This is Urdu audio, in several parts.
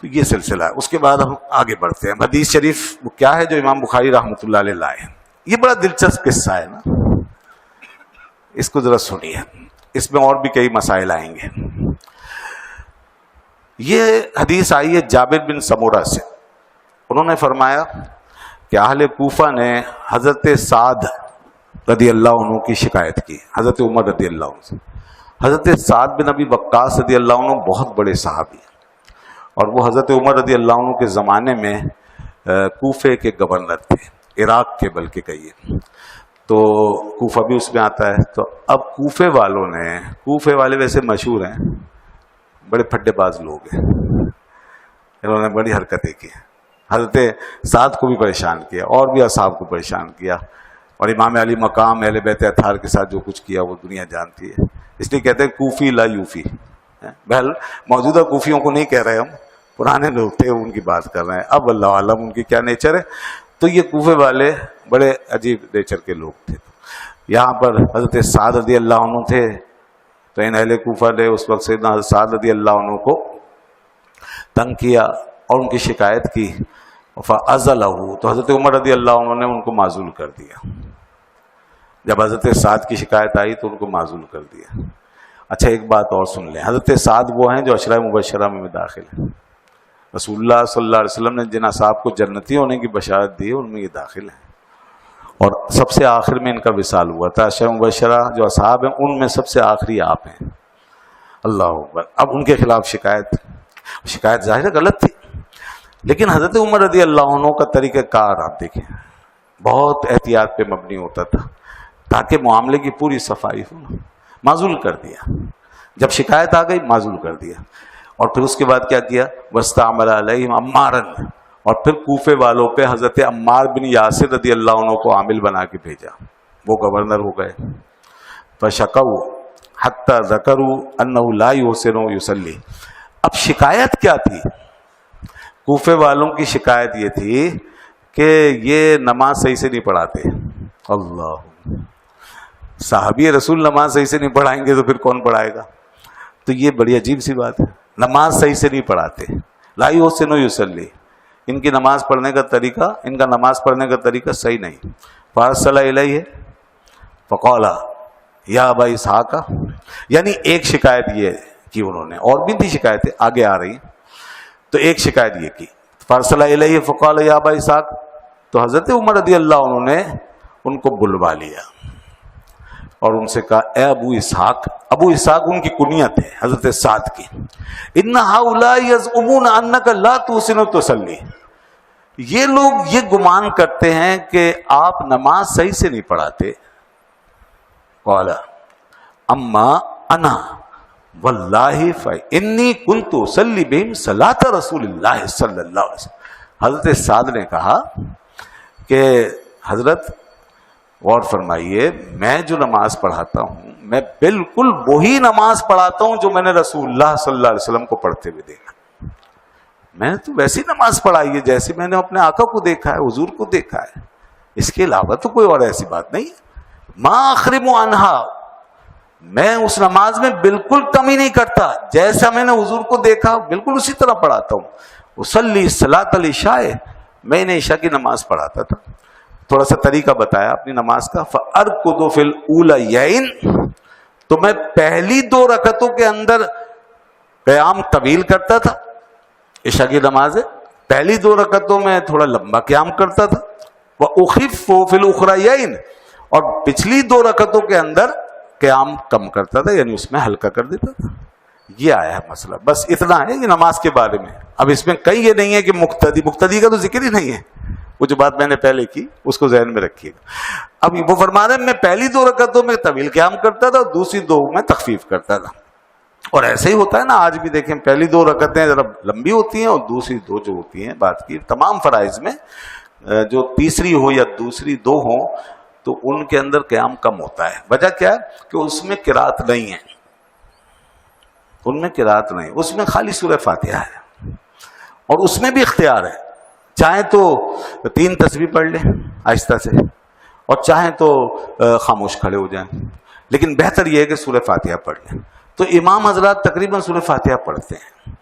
تو یہ سلسلہ ہے. اس کے بعد ہم آگے بڑھتے ہیں. حدیث شریف وہ کیا ہے جو امام بخاری رحمۃ اللہ علیہ لائے. یہ بڑا دلچسپ قصہ ہے نا, اس کو ذرا سنیے, اس میں اور بھی کئی مسائل آئیں گے. یہ حدیث آئی ہے جابر بن سمورہ سے. انہوں نے فرمایا کہ اہل کوفہ نے حضرت سعد رضی اللہ عنہ کی شکایت کی حضرت عمر رضی اللہ عنہ سے. حضرت سعد بن ابی وقاص رضی اللہ عنہ بہت بڑے صحابی ہیں, اور وہ حضرت عمر رضی اللہ عنہ کے زمانے میں کوفے کے گورنر تھے, عراق کے بلکہ کہیے, تو کوفہ بھی اس میں آتا ہے. تو اب کوفے والوں نے, کوفے والے ویسے مشہور ہیں, بڑے پھڈے باز لوگ ہیں, انہوں نے بڑی حرکتیں کی. حضرت سعد کو بھی پریشان کیا اور بھی اصحاب کو پریشان کیا, اور امام علی مقام اہل بیت اطہار کے ساتھ جو کچھ کیا وہ دنیا جانتی ہے. اس لیے کہتے ہیں کوفی لا یوفی. بہل موجودہ کوفیوں کو نہیں کہہ رہے ہم, پرانے لوگ تھے ان کی بات کر رہے ہیں. اب اللہ عالم ان کی کیا نیچر ہے. تو یہ کوفے والے بڑے عجیب نیچر کے لوگ تھے. یہاں پر حضرت سعد رضی اللہ عنہ تھے, تو ان اہل کوفہ نے اس وقت سیدنا حضرت سعد رضی اللہ عنہ کو تنگ کیا اور ان کی شکایت کی. فَأَزَلَهُ, تو حضرت عمر رضی اللہ عنہ نے ان کو معزول کر دیا. جب حضرت سعد کی شکایت آئی تو ان کو معزول کر دیا. اچھا ایک بات اور سن لیں, حضرت سعد وہ ہیں جو عشرہ مبشرہ میں داخل ہیں. رسول اللہ صلی اللہ علیہ وسلم نے جن اصحاب کو جنتی ہونے کی بشارت دی ان میں یہ داخل ہیں, اور سب سے آخر میں ان کا وصال ہوا تھا. عشرہ مبشرہ جو اصحاب ہیں ان میں سب سے آخری آپ ہیں. اللہ اکبر. اب ان کے خلاف شکایت ظاہر غلط تھی, لیکن حضرت عمر رضی اللہ عنہ کا طریقہ کار آپ دیکھیں بہت احتیاط پہ مبنی ہوتا تھا تاکہ معاملے کی پوری صفائی ہو. معزول کر دیا, جب شکایت آ گئی معزول کر دیا, اور پھر اس کے بعد کیا کیا, وَاسْتَعْمَلَ عَلَيْهِمْ عَمَّارًا, اور پھر کوفے والوں پہ حضرت عمار بن یاسر رضی اللہ عنہ کو عامل بنا کے بھیجا. وہ گورنر ہو گئے. فَشَكَوْا حَتَّى ذَكَرُوا أَنَّهُ لَا يُحْسِنُ يُصَلِّي. اب شکایت کیا تھی؟ کوفے والوں کی شکایت یہ تھی کہ یہ نماز صحیح سے نہیں پڑھاتے. اللہ, صحابی رسول نماز صحیح سے نہیں پڑھائیں گے تو پھر کون پڑھائے گا؟ تو یہ بڑی عجیب سی بات ہے, نماز صحیح سے نہیں پڑھاتے. لا یحسن یصلی, ان کی نماز پڑھنے کا طریقہ, ان کا نماز پڑھنے کا طریقہ صحیح نہیں. فارسل الیہ فقال یا ابا اسحاق, یعنی ایک شکایت یہ کی انہوں نے, اور بھی تھی شکایتیں آگے آ رہی. تو ایک شکایت یہ کی, فارسل الیہ فقال یا ابا اسحاق, تو حضرت عمر رضی اللہ عنہ نے ان کو بلوا لیا اور ان سے کہا اے ابو اسحاق. ابو اسحاق ان کی کنیت ہے حضرت سعد کی. ان ہؤلاء یزعمون انک لا تحسن تصلی, یہ لوگ یہ گمان کرتے ہیں کہ آپ نماز صحیح سے نہیں پڑھاتے. قال اما انا واللہ فانی کنت اصلی بہم صلاۃ رسول اللہ صلی اللہ علیہ وسلم. حضرت سعد نے کہا کہ حضرت غور فرمائیے, میں جو نماز پڑھاتا ہوں میں بالکل وہی نماز پڑھاتا ہوں جو میں نے رسول اللہ صلی اللہ علیہ وسلم کو پڑھتے ہوئے دیکھا. میں نے تو ویسی نماز پڑھائی ہے جیسے میں نے اپنے آقا کو دیکھا ہے, حضور کو دیکھا ہے, اس کے علاوہ تو کوئی اور ایسی بات نہیں ہے. ما اخرم عنہا, میں اس نماز میں بالکل کمی نہیں کرتا, جیسا میں نے حضور کو دیکھا بالکل اسی طرح پڑھاتا ہوں. اصلی صلاۃ العشاء, میں انہیں عشاء کی نماز پڑھاتا تھا. تھوڑا سا طریقہ بتایا اپنی نماز کا. فَأَرْكُضُ فِي الْأُولَيَيْنِ, تو میں پہلی 2 رکعتوں کے اندر قیام طویل کرتا تھا. عشاء کی نماز ہے, پہلی 2 رکعتوں میں تھوڑا لمبا قیام کرتا تھا. وَأُخِفُّ فِي الْأُخْرَيَيْنِ, اور پچھلی 2 رکعتوں کے اندر قیام کم کرتا تھا, یعنی اس میں ہلکا کر دیتا تھا. یہ آیا ہے مسئلہ, بس اتنا ہے یہ نماز کے بارے میں. اب اس میں کہیں یہ نہیں ہے کہ مقتدی کا تو ذکر ہی نہیں ہے. وہ جو بات میں نے پہلے کی اس کو ذہن میں رکھیے گا. اب وہ فرما رہے ہیں میں پہلی 2 رکعتوں میں طویل قیام کرتا تھا, دوسری 2 میں تخفیف کرتا تھا. اور ایسے ہی ہوتا ہے نا آج بھی, دیکھیں پہلی 2 رکعتیں ذرا لمبی ہوتی ہیں اور دوسری 2 جو ہوتی ہیں, بات کی تمام فرائض میں جو تیسری ہو یا دوسری 2 ہوں تو ان کے اندر قیام کم ہوتا ہے. وجہ کیا ہے کہ اس میں قرات نہیں ہے, ان میں قرات نہیں, اس میں خالی سورہ فاتحہ ہے, اور اس میں بھی اختیار ہے, چاہیں تو 3 تسبیح پڑھ لیں آہستہ سے, اور چاہیں تو خاموش کھڑے ہو جائیں, لیکن بہتر یہ ہے کہ سورہ فاتحہ پڑھ لیں. تو امام حضرات تقریباً سورہ فاتحہ پڑھتے ہیں,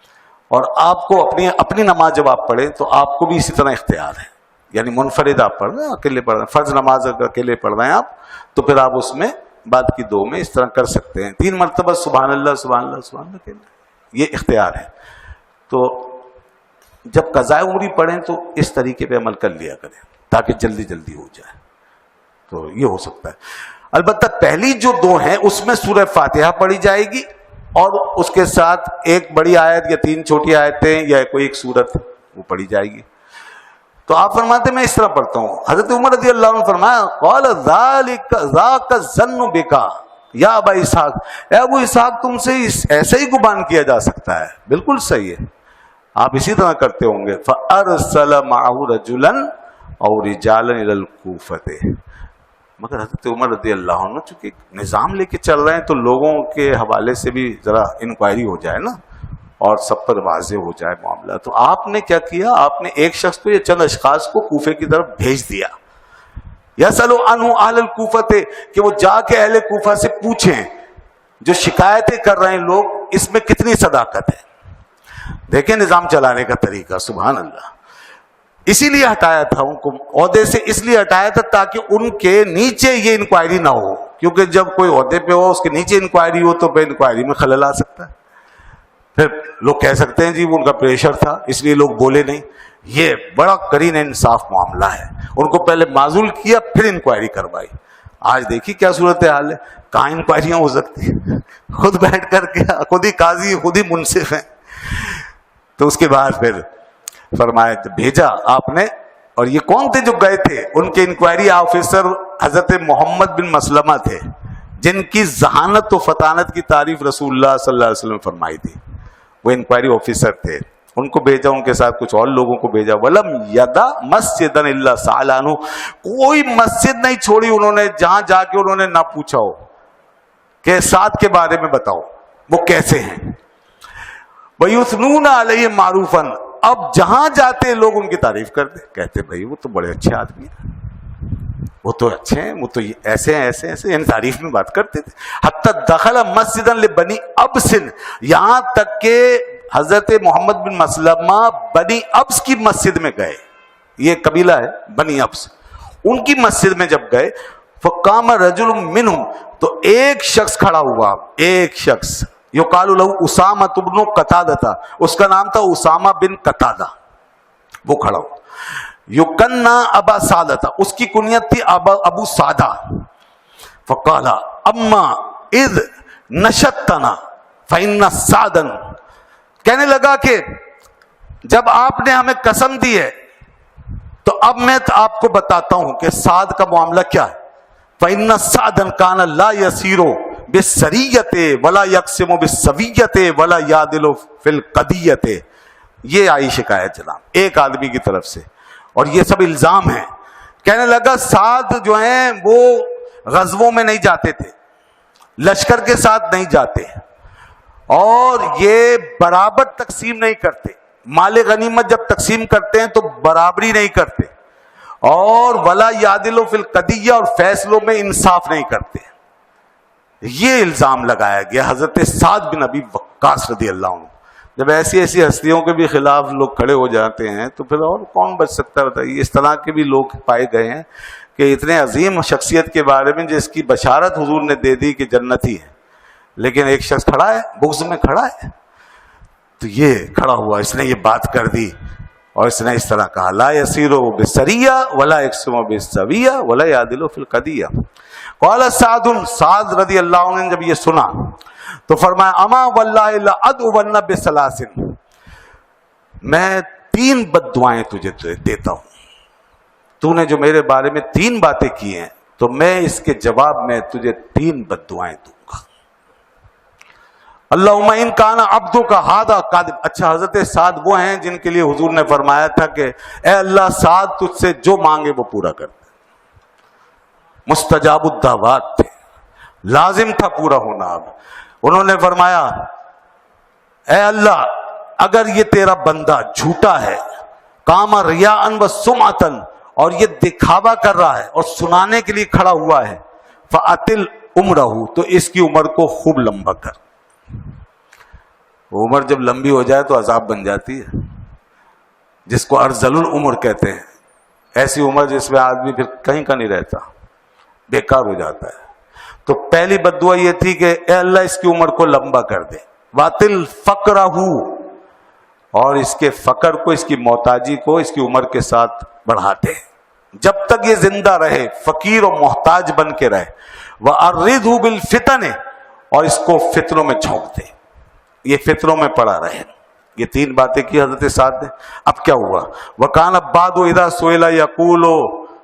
اور آپ کو اپنی نماز جب آپ پڑھیں تو آپ کو بھی اسی طرح اختیار ہے، یعنی منفرد آپ پڑھ رہے ہیں، اکیلے پڑھ رہے ہیں، فرض نماز اگر اکیلے پڑھ رہے ہیں آپ تو پھر آپ اس میں بعد کی دو میں اس طرح کر سکتے ہیں، 3 مرتبہ سبحان اللہ سبحان اللہ سبحان اللہ کہنا، یہ اختیار ہے۔ تو جب قضاء عمری پڑھیں تو اس طریقے پہ عمل کر لیا کریں تاکہ جلدی جلدی ہو جائے، تو یہ ہو سکتا ہے۔ البتہ پہلی جو 2 ہیں اس میں سورہ فاتحہ پڑھی جائے گی اور اس کے ساتھ ایک بڑی آیت یا 3 چھوٹی آیتیں یا کوئی ایک سورت وہ پڑھی جائے گی۔ تو آپ فرماتے ہیں میں اس طرح پڑھتا ہوں۔ حضرت عمر رضی اللہ عنہ فرمایا قال ذاک الظن بک یا ابا اسحاق، اے ابو اسحاق تم سے ایسے ہی گمان کیا جا سکتا ہے، بالکل صحیح ہے، آپ اسی طرح کرتے ہوں گے۔ فارسل معه رجلا او رجالا الى الكوفه، مگر حضرت عمر رضی اللہ عنہ چونکہ نظام لے کے چل رہے ہیں تو لوگوں کے حوالے سے بھی ذرا انکوائری ہو جائے نا اور سب پر واضح ہو جائے معاملہ، تو آپ نے کیا کیا، آپ نے ایک شخص کو یا چند اشخاص کو کوفے کی طرف بھیج دیا، یسأل عنہ اہل الکوفہ، کہ وہ جا کے اہل کوفہ سے پوچھیں جو شکایتیں کر رہے ہیں لوگ اس میں کتنی صداقت ہے۔ دیکھیں نظام چلانے کا طریقہ، سبحان اللہ۔ اسی لیے ہٹایا تھا ان کو عہدے سے، اس لیے ہٹایا تھا تاکہ ان کے نیچے یہ انکوائری نہ ہو، کیونکہ جب کوئی عہدے پہ ہو اس کے نیچے انکوائری ہو تو پھر انکوائری میں خلل آ سکتا ہے، پھر لوگ کہہ سکتے ہیں جی وہ ان کا پریشر تھا اس لیے لوگ بولے نہیں۔ یہ بڑا قرین انصاف معاملہ ہے، ان کو پہلے معزول کیا پھر انکوائری کروائی۔ آج دیکھیے کیا صورتحال ہے، کہاں انکوائریاں ہو سکتی ہیں، خود بیٹھ کر کے خود ہی قاضی خود ہی منصف ہیں۔ تو اس کے بعد پھر فرمایا بھیجا آپ نے، اور یہ کون تھے جو گئے تھے، ان کے انکوائری آفیسر حضرت محمد بن مسلمہ تھے جن کی ذہانت و فطانت کی تعریف رسول اللہ صلی اللہ علیہ وسلم نے فرمائی تھی، وہ انکوائری آفیسر تھے، ان کو بھیجا، ان کے ساتھ کچھ اور لوگوں کو بھیجا۔ وَلَمْ يَدَ مَسْجِدًا إِلَّا سَأَلَ عَنْهُ، کوئی مسجد نہیں چھوڑی انہوں نے جہاں جا کے انہوں نے نہ پوچھا ہو کہ سعد کے بارے میں بتاؤ وہ کیسے ہیں۔ وَيُثْنُونَ عَلَيْهِ مَعْرُوفًا، اب جہاں جاتے لوگ ان کی تعریف کرتے، کہتے بھائی وہ تو بڑے اچھے آدمی ہیں، وہ تو اچھے ہیں، وہ تو ایسے ہیں ایسے ایسے، یعنی تعریف میں بات کرتے تھے۔ حتی دخل مسجدا لبنی ابس، یہاں تک کہ حضرت محمد بن مسلمہ بنی ابس کی مسجد میں گئے، یہ قبیلہ ہے بنی ابس، ان کی مسجد میں جب گئے، فقام رجل منہم، تو ایک شخص کھڑا ہوا، ایک شخص یقال له اسامہ بن قتادہ، اس کا نام تھا اسامہ بن قتادہ، وہ کھڑا ہوا، یکنہ ابا سعدہ، اس کی کنیت تھی ابو سعدہ۔ فقال اما اذ نشدتنا فإن سعدا، کہنے لگا کہ جب آپ نے ہمیں قسم دی ہے تو اب میں آپ کو بتاتا ہوں کہ سعد کا معاملہ کیا ہے۔ فإن سعدا كان لا يسير بالسریۃ ولا يقسم بالسویۃ ولا يعدل في القضیۃ، یہ آئی شکایت جناب ایک آدمی کی طرف سے، اور یہ سب الزام ہیں۔ کہنے لگا سعد جو ہیں وہ غزووں میں نہیں جاتے تھے، لشکر کے ساتھ نہیں جاتے، اور یہ برابر تقسیم نہیں کرتے، مال غنیمت جب تقسیم کرتے ہیں تو برابری نہیں کرتے، اور ولا یعدل فی القضیہ، اور فیصلوں میں انصاف نہیں کرتے۔ یہ الزام لگایا گیا حضرت سعد بن ابی وقاص رضی اللہ عنہ۔ جب ایسی ایسی ہستیوں کے بھی خلاف لوگ کھڑے ہو جاتے ہیں تو پھر اور کون بچ سکتا ہے بتائیے۔ اس طرح کے بھی لوگ پائے گئے ہیں کہ اتنے عظیم شخصیت کے بارے میں جس کی بشارت حضور نے دے دی کہ جنتی ہے، لیکن ایک شخص کھڑا ہے بغض میں کھڑا ہے، تو یہ کھڑا ہوا، اس نے یہ بات کر دی اور اس نے اس طرح کہا لا یسیر بالسریہ ولا یقسم بالسویہ ولا یعدل فی القضیہ۔ قال سعد، سعد رضی اللہ عنہ نے جب یہ سنا تو فرمایا اما واللہ لأدعون بثلاث، میں 3 بد دعائیں تجھے دیتا ہوں، تو نے جو میرے بارے میں 3 باتیں کی ہیں تو میں اس کے جواب میں تجھے 3 بد دعائیں دوں گا۔ اللہم ان کان عبدک ھذا کاذب، اچھا حضرت سعد وہ ہیں جن کے لیے حضور نے فرمایا تھا کہ اے اللہ سعد تجھ سے جو مانگے وہ پورا کر دے، مستجاب الدعوات تھے، لازم تھا پورا ہونا۔ اب انہوں نے فرمایا اے اللہ اگر یہ تیرا بندہ جھوٹا ہے، قام ریاء و سمعۃ، اور یہ دکھاوا کر رہا ہے اور سنانے کے لیے کھڑا ہوا ہے، فاطل عمرہ، تو اس کی عمر کو خوب لمبا کر۔ عمر جب لمبی ہو جائے تو عذاب بن جاتی ہے، جس کو ارذل العمر کہتے ہیں، ایسی عمر جس میں آدمی پھر کہیں کا نہیں رہتا، بیکار ہو جاتا ہے۔ تو پہلی بد دعا یہ تھی کہ اے اللہ اس کی عمر کو لمبا کر دے، واطل فقرہ، اور اس کے فقر کو، اس کی محتاجی کو اس کی عمر کے ساتھ بڑھاتے، جب تک یہ زندہ رہے فقیر اور محتاج بن کے رہے، وَأَرِّدْهُ بِالْفِتَنِ، اور اس کو فتنوں میں جھونک دے، یہ فتنوں میں پڑا رہے۔ یہ تین باتیں کی حضرت سعد نے۔ اب کیا ہوا؟ وَكَانَ بَعْدُ إِذَا سُئِلَ يَقُولُ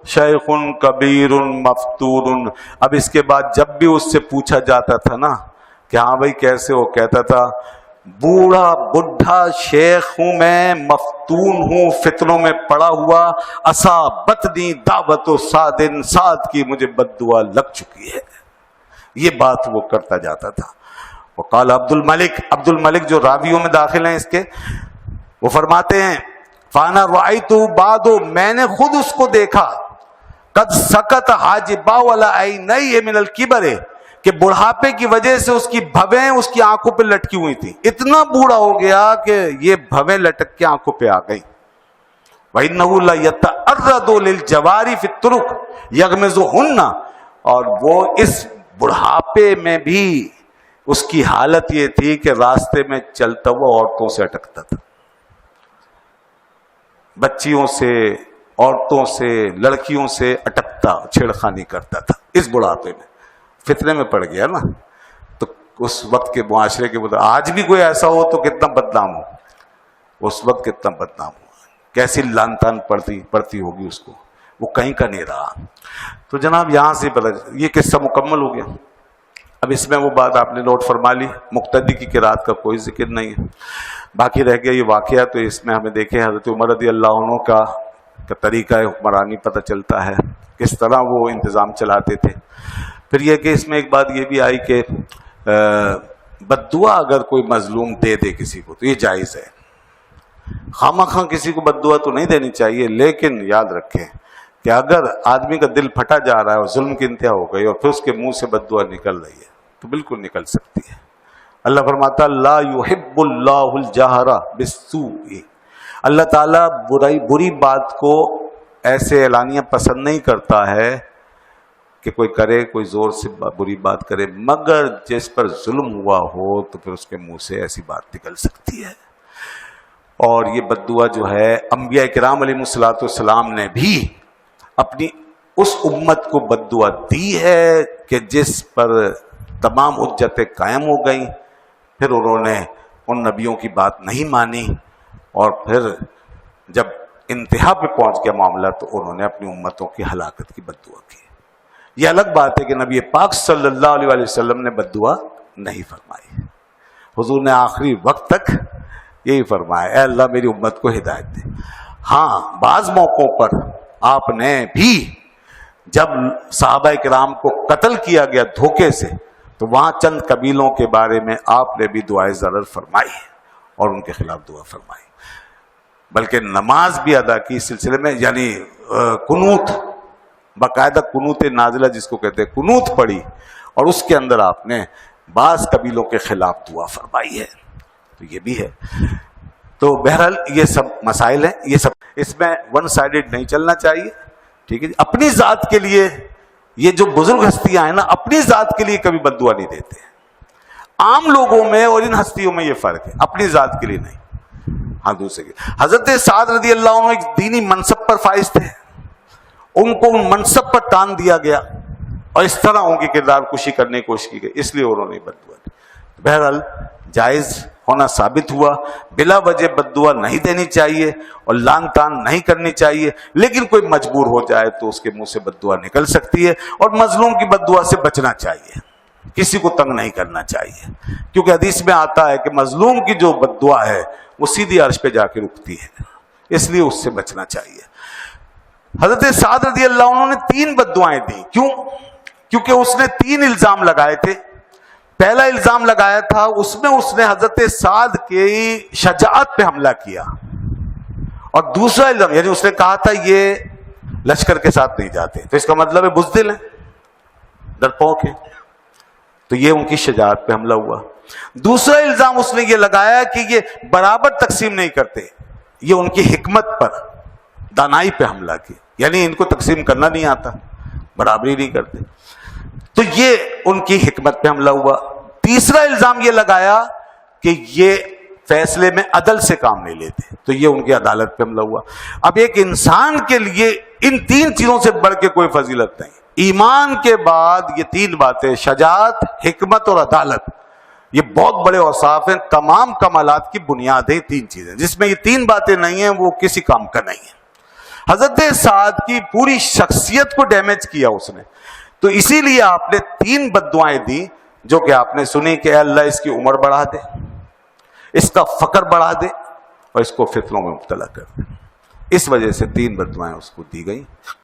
شَيْخٌ كَبِيرٌ مَفْتُونٌ، اب اس کے بعد جب بھی اس سے پوچھا جاتا تھا نا کہ ہاں بھائی کیسے ہو، کہتا تھا بوڑھا بڈھا شیخ ہوں میں، مفتون ہوں، فتنوں میں پڑا ہوا، اصابتنی دعوت سعد، سعد کی مجھے بد دعا لگ چکی ہے۔ یہ بات وہ کرتا جاتا تھا۔ وقال عبد الملک جو راویوں میں داخل ہیں اس کے، وہ فرماتے ہیں فانا رأیتہ بعد، میں نے خود اس کو دیکھا، قد سکت حاجبا ولا عینیہ من الکبر، کہ بڑھاپے کی وجہ سے اس کی بھویں اس کی آنکھوں پہ لٹکی ہوئی تھی، اتنا بوڑھا ہو گیا کہ یہ بھویں لٹک کے آنکھوں پہ آ گئی۔ وَإِنَّهُ لَيَتَعَرَّضُ لِلْجَوَارِ فِي الطُّرُقِ يَغْمِزُهُنَّ، اور وہ اس بڑھاپے میں بھی اس کی حالت یہ تھی کہ راستے میں چلتا ہوا عورتوں سے اٹکتا تھا، بچیوں سے، عورتوں سے، لڑکیوں سے اٹکتا، چھیڑخانی کرتا تھا اس بڑھاپے میں۔ فتنے میں پڑ گیا نا، تو اس وقت کے معاشرے کے مطابق آج بھی کوئی ایسا ہو تو کتنا بدنام ہو، اس وقت کتنا بدنام ہو، کیسی لان تان پڑتی ہوگی اس کو، وہ کہیں کا نہیں رہا۔ تو جناب یہاں سے پتہ یہ قصہ مکمل ہو گیا۔ اب اس میں وہ بات آپ نے نوٹ فرما لی، مقتدی کی قرات کا کوئی ذکر نہیں ہے، باقی رہ گیا یہ واقعہ۔ تو اس میں ہمیں دیکھیں حضرت عمر رضی اللہ عنہ کا طریقہ حکمرانی پتہ چلتا ہے، کس طرح وہ انتظام چلاتے تھے۔ پھر یہ کہ اس میں ایک بات یہ بھی آئی کہ بد دعا اگر کوئی مظلوم دے دے کسی کو تو یہ جائز ہے، خواہ کسی کو بد دعا تو نہیں دینی چاہیے، لیکن یاد رکھیں کہ اگر آدمی کا دل پھٹا جا رہا ہے اور ظلم کی انتہا ہو گئی اور پھر اس کے منہ سے بد دعا نکل رہی ہے تو بالکل نکل سکتی ہے۔ اللہ فرماتا لا یحب اللہ الجہر بالسوء، اللہ تعالیٰ بری بات کو ایسے اعلانیہ پسند نہیں کرتا ہے کہ کوئی کرے، کوئی زور سے بری بات کرے، مگر جس پر ظلم ہوا ہو تو پھر اس کے منہ سے ایسی بات نکل سکتی ہے۔ اور یہ بد دعا جو ہے انبیاء کرام علیہ الصلوۃ والسلام نے بھی اپنی اس امت کو بد دعا دی ہے کہ جس پر تمام حجتیں قائم ہو گئیں، پھر انہوں نے ان نبیوں کی بات نہیں مانی، اور پھر جب انتہا پہ پہنچ گیا معاملہ تو انہوں نے اپنی امتوں کی ہلاکت کی بد دعا کی۔ یہ الگ بات ہے کہ نبی پاک صلی اللہ علیہ وسلم نے بد دعا نہیں فرمائی، حضور نے آخری وقت تک یہی فرمایا اے اللہ میری امت کو ہدایت دے۔ ہاں بعض موقعوں پر آپ نے بھی جب صحابہ کرام کو قتل کیا گیا دھوکے سے تو وہاں چند قبیلوں کے بارے میں آپ نے بھی دعائے ضرر فرمائی اور ان کے خلاف دعا فرمائی، بلکہ نماز بھی ادا کی اس سلسلے میں، یعنی قنوت، باقاعدہ قنوت نازلہ جس کو کہتے ہیں، قنوت پڑھی اور اس کے اندر آپ نے بعض قبیلوں کے خلاف دعا فرمائی ہے، تو یہ بھی ہے۔ تو بہرحال یہ سب مسائل ہیں، یہ سب اس میں ون سائیڈڈ نہیں چلنا چاہیے، ٹھیک ہے جی۔ اپنی ذات کے لیے یہ جو بزرگ ہستیاں ہیں نا، اپنی ذات کے لیے کبھی بد دعا نہیں دیتے۔ عام لوگوں میں اور ان ہستیوں میں یہ فرق ہے، اپنی ذات کے لیے نہیں، ہاں دوسرے کے۔ حضرت سعد رضی اللہ عنہ ایک دینی منصب پر فائز تھے، ان کو ان منصب پر تان دیا گیا اور اس طرح ان کی کردار کشی کرنے کی کوشش کی گئی، اس لیے انہوں نے بد دعا دی۔ بہرحال جائز ہونا ثابت ہوا، بلا وجہ بد دعا نہیں دینی چاہیے اور لان تان نہیں کرنی چاہیے، لیکن کوئی مجبور ہو جائے تو اس کے منہ سے بد دعا نکل سکتی ہے، اور مظلوم کی بد دعا سے بچنا چاہیے، کسی کو تنگ نہیں کرنا چاہیے، کیونکہ حدیث میں آتا ہے کہ مظلوم کی جو بد دعا ہے وہ سیدھی عرش پہ جا کے رکتی ہے، اس لیے اس سے بچنا چاہیے۔ حضرت سعد رضی اللہ عنہ نے 3 بد دعائیں دی، کیوں؟ کیونکہ اس نے 3 الزام لگائے تھے۔ پہلا الزام لگایا تھا اس میں اس نے حضرت سعد کی شجاعت پہ حملہ کیا، اور دوسرا الزام یعنی اس نے کہا تھا یہ لشکر کے ساتھ نہیں جاتے، تو اس کا مطلب ہے بزدل ہیں، ڈرپوک ہیں، تو یہ ان کی شجاعت پہ حملہ ہوا۔ دوسرا الزام اس نے یہ لگایا کہ یہ برابر تقسیم نہیں کرتے، یہ ان کی حکمت پر، دانائی پہ حملہ کیا، یعنی ان کو تقسیم کرنا نہیں آتا، برابری نہیں کرتے، تو یہ ان کی حکمت پہ حملہ ہوا۔ تیسرا الزام یہ لگایا کہ یہ فیصلے میں عدل سے کام نہیں لیتے، تو یہ ان کی عدالت پہ حملہ ہوا۔ اب ایک انسان کے لیے ان تین چیزوں سے بڑھ کے کوئی فضیلت نہیں۔ ایمان کے بعد یہ تین باتیں، شجاعت، حکمت اور عدالت، یہ بہت بڑے اوصاف ہیں، تمام کمالات کی بنیاد ہے تین چیزیں۔ جس میں یہ تین باتیں نہیں ہیں وہ کسی کام کا نہیں ہے۔ حضرت سعد کی پوری شخصیت کو ڈیمیج کیا اس نے، تو اسی لیے آپ نے تین بد دعائیں دی جو کہ آپ نے سنی کہ اے اللہ اس کی عمر بڑھا دے، اس کا فقر بڑھا دے، اور اس کو فتنوں میں مبتلا کر دے۔ اس وجہ سے تین بد دعائیں اس کو دی گئی۔